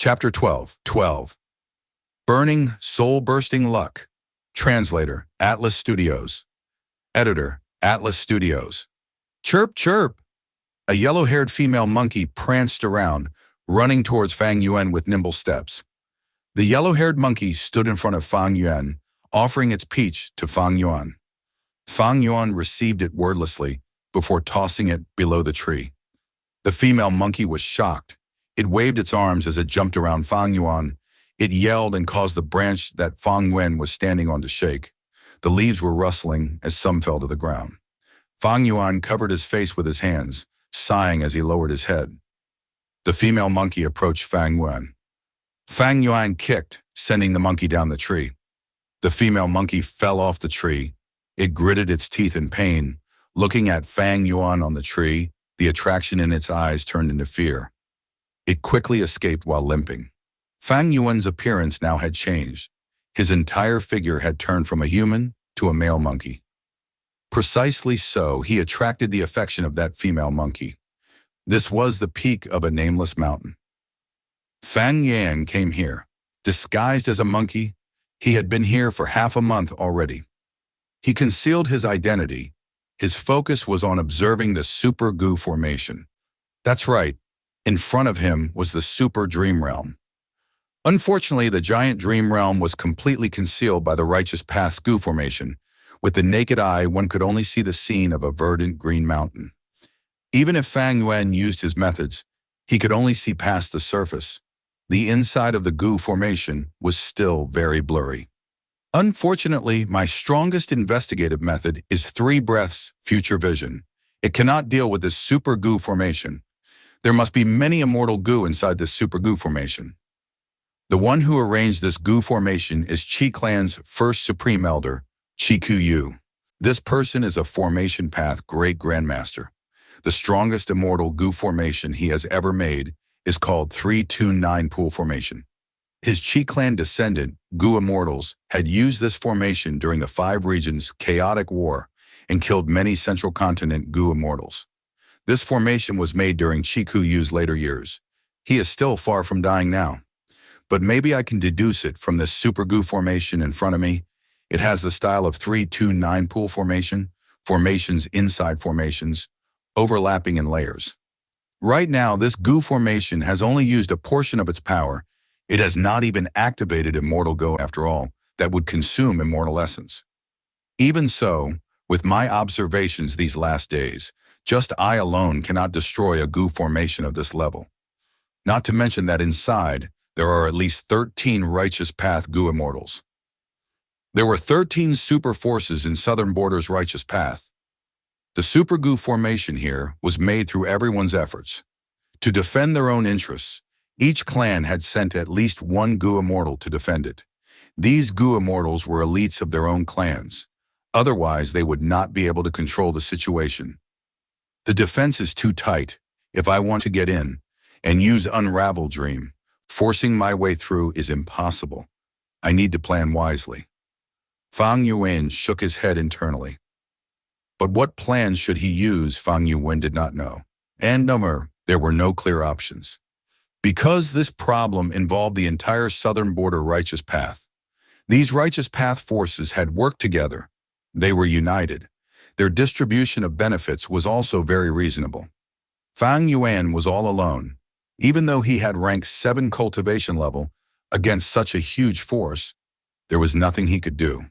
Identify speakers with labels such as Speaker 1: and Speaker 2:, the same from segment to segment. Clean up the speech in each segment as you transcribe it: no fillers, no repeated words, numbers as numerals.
Speaker 1: Chapter 12. Burning, Soul-Bursting Luck. Translator, Atlas Studios. Editor, Atlas Studios. Chirp, chirp! A yellow-haired female monkey pranced around, running towards Fang Yuan with nimble steps. The yellow-haired monkey stood in front of Fang Yuan, offering its peach to Fang Yuan. Fang Yuan received it wordlessly before tossing it below the tree. The female monkey was shocked. It waved its arms as it jumped around Fang Yuan. It yelled and caused the branch that Fang Yuan was standing on to shake. The leaves were rustling as some fell to the ground. Fang Yuan covered his face with his hands, sighing as he lowered his head. The female monkey approached Fang Yuan. Fang Yuan kicked, sending the monkey down the tree. The female monkey fell off the tree. It gritted its teeth in pain. Looking at Fang Yuan on the tree, the attraction in its eyes turned into fear. It quickly escaped while limping. Fang Yuan's appearance now had changed. His entire figure had turned from a human to a male monkey. Precisely so, he attracted the affection of that female monkey. This was the peak of a nameless mountain. Fang Yuan came here, disguised as a monkey. He had been here for half a month already. He concealed his identity. His focus was on observing the super goo formation. That's right. In front of him was the super dream realm. Unfortunately, the giant dream realm was completely concealed by the righteous path's goo formation. With the naked eye, one could only see the scene of a verdant green mountain. Even if Fang Yuan used his methods, he could only see past the surface. The inside of the goo formation was still very blurry. Unfortunately, my strongest investigative method is 3 breaths future vision. It cannot deal with this super goo formation. There must be many immortal goo inside this super goo formation. The one who arranged this goo formation is Qi Clan's first supreme elder, Yu. This person is a formation path great grandmaster. The strongest immortal goo formation he has ever made is called 329 pool formation. His Qi Clan descendant, Goo Immortals, had used this formation during the 5 regions chaotic war and killed many central continent Goo Immortals. This formation was made during Yu's later years. He is still far from dying now. But maybe I can deduce it from this super goo formation in front of me. It has the style of 329 pool formation, formations inside formations, overlapping in layers. Right now, this goo formation has only used a portion of its power. It has not even activated immortal goo after all, that would consume immortal essence. Even so, with my observations these last days, just I alone cannot destroy a goo formation of this level. Not to mention that inside, there are at least 13 righteous path goo immortals. There were 13 super forces in Southern Border's righteous path. The super goo formation here was made through everyone's efforts. To defend their own interests, each clan had sent at least 1 goo immortal to defend it. These goo immortals were elites of their own clans. Otherwise, they would not be able to control the situation. The defense is too tight. If I want to get in and use Unravel Dream, forcing my way through is impossible. I need to plan wisely. Fang Yuan shook his head internally. But what plans should he use, Fang Yuan did not know. And there were no clear options. Because this problem involved the entire Southern Border righteous path. These righteous path forces had worked together. They were united. Their distribution of benefits was also very reasonable. Fang Yuan was all alone. Even though he had rank 7 cultivation level, against such a huge force, there was nothing he could do.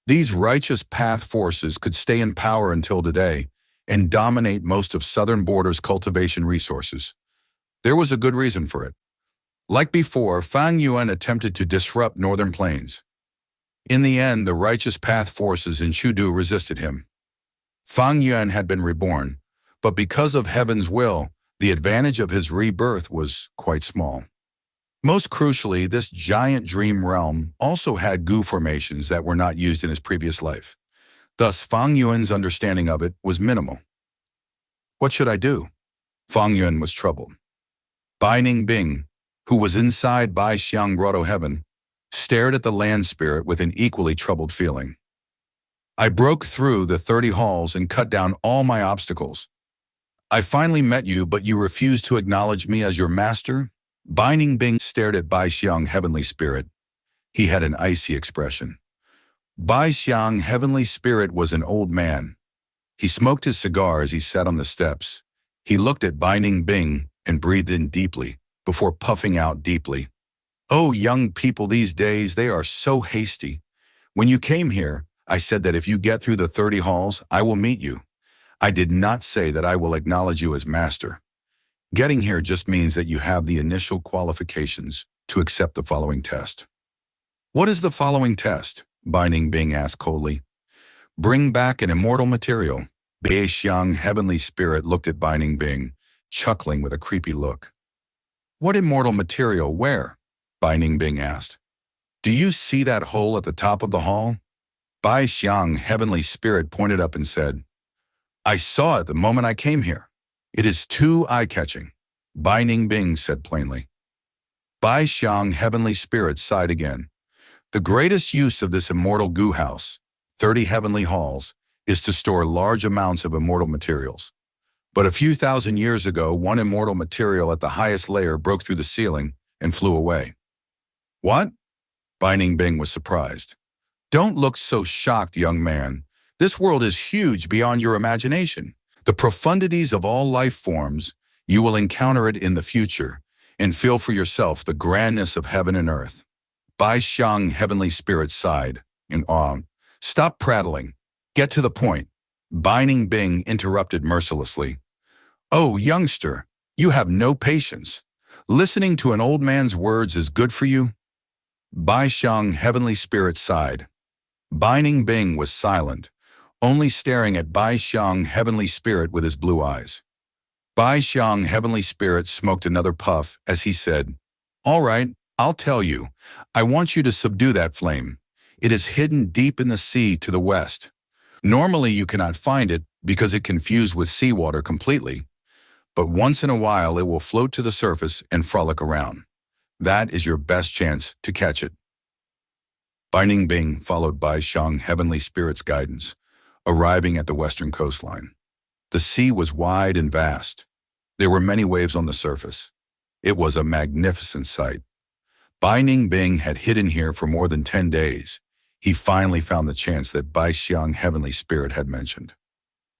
Speaker 1: These righteous path forces could stay in power until today and dominate most of Southern Border's cultivation resources. There was a good reason for it. Like before, Fang Yuan attempted to disrupt Northern Plains. In the end, the righteous path forces in Chudu resisted him. Fang Yuan had been reborn, but because of heaven's will, the advantage of his rebirth was quite small. Most crucially, this giant dream realm also had goo formations that were not used in his previous life. Thus, Fang Yuan's understanding of it was minimal. What should I do? Fang Yuan was troubled. Bai Ningbing, who was inside Bai Xiang Grotto Heaven, stared at the land spirit with an equally troubled feeling. I broke through the 30 halls and cut down all my obstacles. I finally met you, but you refused to acknowledge me as your master? Binding Bing stared at Bai Xiang Heavenly Spirit. He had an icy expression. Bai Xiang Heavenly Spirit was an old man. He smoked his cigar as he sat on the steps. He looked at Binding Bing and breathed in deeply, before puffing out deeply. Oh, young people these days, they are so hasty. When you came here, I said that if you get through the 30 halls, I will meet you. I did not say that I will acknowledge you as master. Getting here just means that you have the initial qualifications to accept the following test. What is the following test? Binding Bing asked coldly. Bring back an immortal material. Bai Xiang Heavenly Spirit looked at Binding Bing, chuckling with a creepy look. What immortal material? Where? Binding Bing asked. Do you see that hole at the top of the hall? Bai Xiang Heavenly Spirit pointed up and said, I saw it the moment I came here. It is too eye-catching. Binding Bing said plainly. Bai Xiang Heavenly Spirit sighed again. The greatest use of this immortal goo house, 30 heavenly halls, is to store large amounts of immortal materials. But a few thousand years ago, one immortal material at the highest layer broke through the ceiling and flew away. What? Binding Bing was surprised. Don't look so shocked, young man. This world is huge beyond your imagination. The profundities of all life forms, you will encounter it in the future, and feel for yourself the grandness of heaven and earth. Bai Xiang Heavenly Spirit sighed in awe. Stop prattling. Get to the point. Binding Bing interrupted mercilessly. Oh, youngster, you have no patience. Listening to an old man's words is good for you? Bai Xiang Heavenly Spirit sighed. Binding Bing was silent, only staring at Bai Xiang Heavenly Spirit with his blue eyes. Bai Xiang Heavenly Spirit smoked another puff as he said, All right, I'll tell you. I want you to subdue that flame. It is hidden deep in the sea to the west. Normally you cannot find it because it can fuse with seawater completely. But once in a while it will float to the surface and frolic around. That is your best chance to catch it. Binding Bing followed Bai Xiang Heavenly Spirit's guidance, arriving at the western coastline. The sea was wide and vast. There were many waves on the surface. It was a magnificent sight. Binding Bing had hidden here for more than 10 days. He finally found the chance that Bai Xiang Heavenly Spirit had mentioned.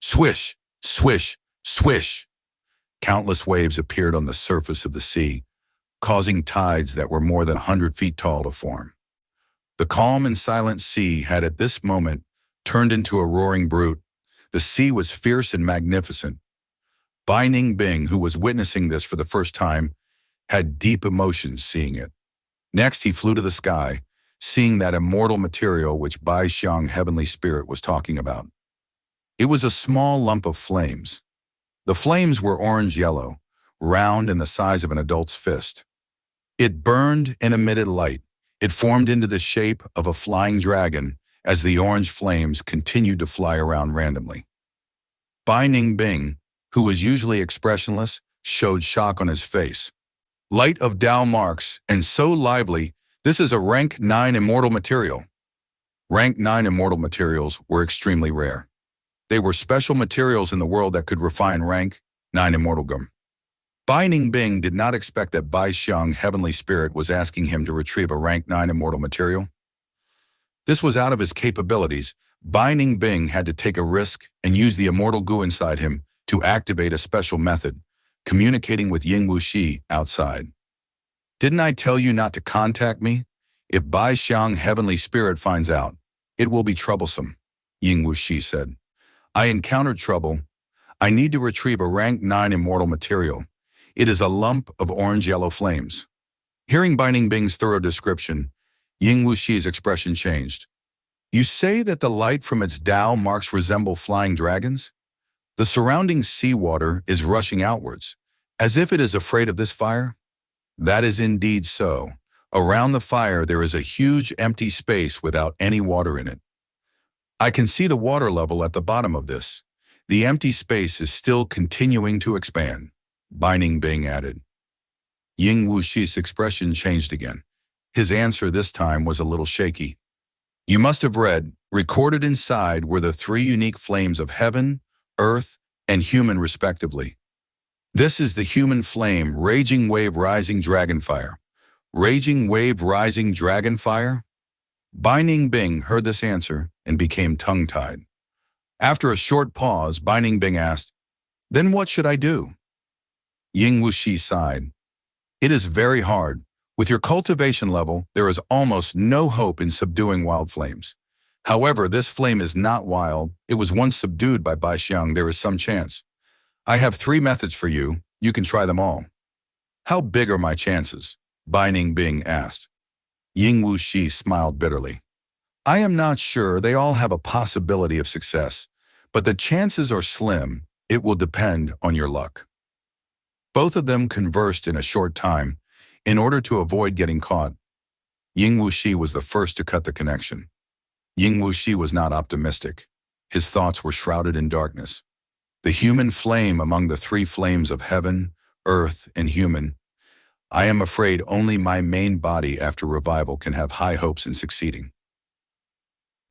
Speaker 1: Swish, swish, swish. Countless waves appeared on the surface of the sea, causing tides that were more than 100 feet tall to form. The calm and silent sea had at this moment turned into a roaring brute. The sea was fierce and magnificent. Binding Bing, who was witnessing this for the first time, had deep emotions seeing it. Next, he flew to the sky, seeing that immortal material which Bai Xiang Heavenly Spirit was talking about. It was a small lump of flames. The flames were orange-yellow, round and the size of an adult's fist. It burned and emitted light. It formed into the shape of a flying dragon as the orange flames continued to fly around randomly. Binding Bing, who was usually expressionless, showed shock on his face. Light of Tao marks, and so lively, this is a rank 9 immortal material. Rank 9 immortal materials were extremely rare. They were special materials in the world that could refine rank 9 immortal gum. Binding Bing did not expect that Bai Xiang Heavenly Spirit was asking him to retrieve a rank 9 immortal material. This was out of his capabilities. Binding Bing had to take a risk and use the immortal goo inside him to activate a special method, communicating with Ying Wui outside. Didn't I tell you not to contact me? If Bai Xiang Heavenly Spirit finds out, it will be troublesome, Ying Wui said. I encountered trouble. I need to retrieve a rank 9 immortal material. It is a lump of orange-yellow flames. Hearing Binding Bing's thorough description, Ying Wuxi's expression changed. You say that the light from its Tao marks resemble flying dragons? The surrounding seawater is rushing outwards, as if it is afraid of this fire? That is indeed so. Around the fire there is a huge empty space without any water in it. I can see the water level at the bottom of this. The empty space is still continuing to expand, Binding Bing added. Ying Wuxi's expression changed again. His answer this time was a little shaky. You must have read, recorded inside were the 3 unique flames of heaven, earth, and human respectively. This is the human flame, raging wave rising dragonfire. Raging wave rising dragonfire? Binding Bing heard this answer and became tongue-tied. After a short pause, Binding Bing asked, "Then what should I do?" Ying Wui sighed. "It is very hard. With your cultivation level, there is almost no hope in subduing wild flames. However, this flame is not wild. It was once subdued by Baixiang. There is some chance. I have 3 methods for you. You can try them all." "How big are my chances?" Binding Bing asked. Ying Wui smiled bitterly. "I am not sure. They all have a possibility of success, but the chances are slim. It will depend on your luck." Both of them conversed in a short time in order to avoid getting caught. Ying Wui was the first to cut the connection. Ying Wui was not optimistic. His thoughts were shrouded in darkness. The human flame among the 3 flames of heaven, earth, and human. I am afraid only my main body after revival can have high hopes in succeeding.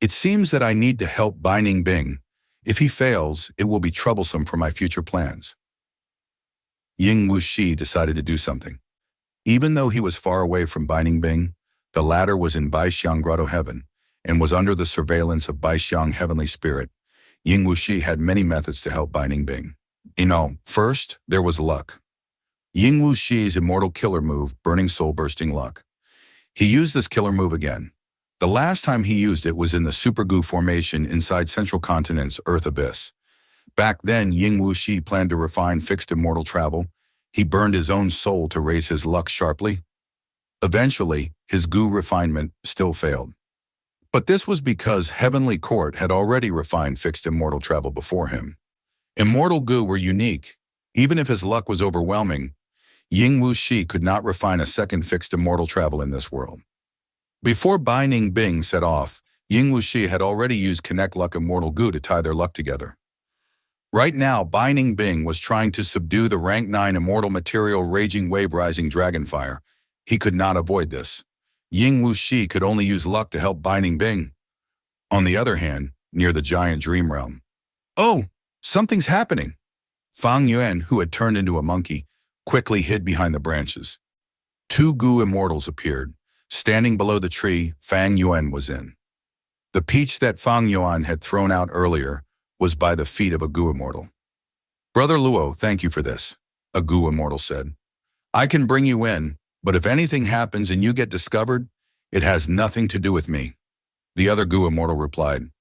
Speaker 1: It seems that I need to help Binding Bing. If he fails, it will be troublesome for my future plans. Ying Wui decided to do something. Even though he was far away from Binding Bing, the latter was in Baixiang Grotto Heaven and was under the surveillance of Baixiang Heavenly Spirit. Ying Wui had many methods to help Binding Bing. First, there was luck. Ying Wui's immortal killer move, Burning Soul Bursting Luck. He used this killer move again. The last time he used it was in the Super Goo formation inside Central Continent's Earth Abyss. Back then, Ying Wui planned to refine fixed immortal travel. He burned his own soul to raise his luck sharply. Eventually, his goo refinement still failed. But this was because Heavenly Court had already refined fixed immortal travel before him. Immortal goo were unique. Even if his luck was overwhelming, Ying Wui could not refine a second fixed immortal travel in this world. Before Binding Bing set off, Ying Wui had already used Connect Luck Immortal Goo to tie their luck together. Right now, Binding Bing was trying to subdue the rank 9 immortal material Raging Wave Rising Dragonfire. He could not avoid this. Ying Wui could only use luck to help Binding Bing. On the other hand, near the giant dream realm. "Oh, something's happening!" Fang Yuan, who had turned into a monkey, quickly hid behind the branches. 2 goo immortals appeared. Standing below the tree, Fang Yuan was in. The peach that Fang Yuan had thrown out earlier was by the feet of a goo immortal. "Brother Luo, thank you for this," a goo immortal said. "I can bring you in, but if anything happens and you get discovered, it has nothing to do with me." The other goo immortal replied,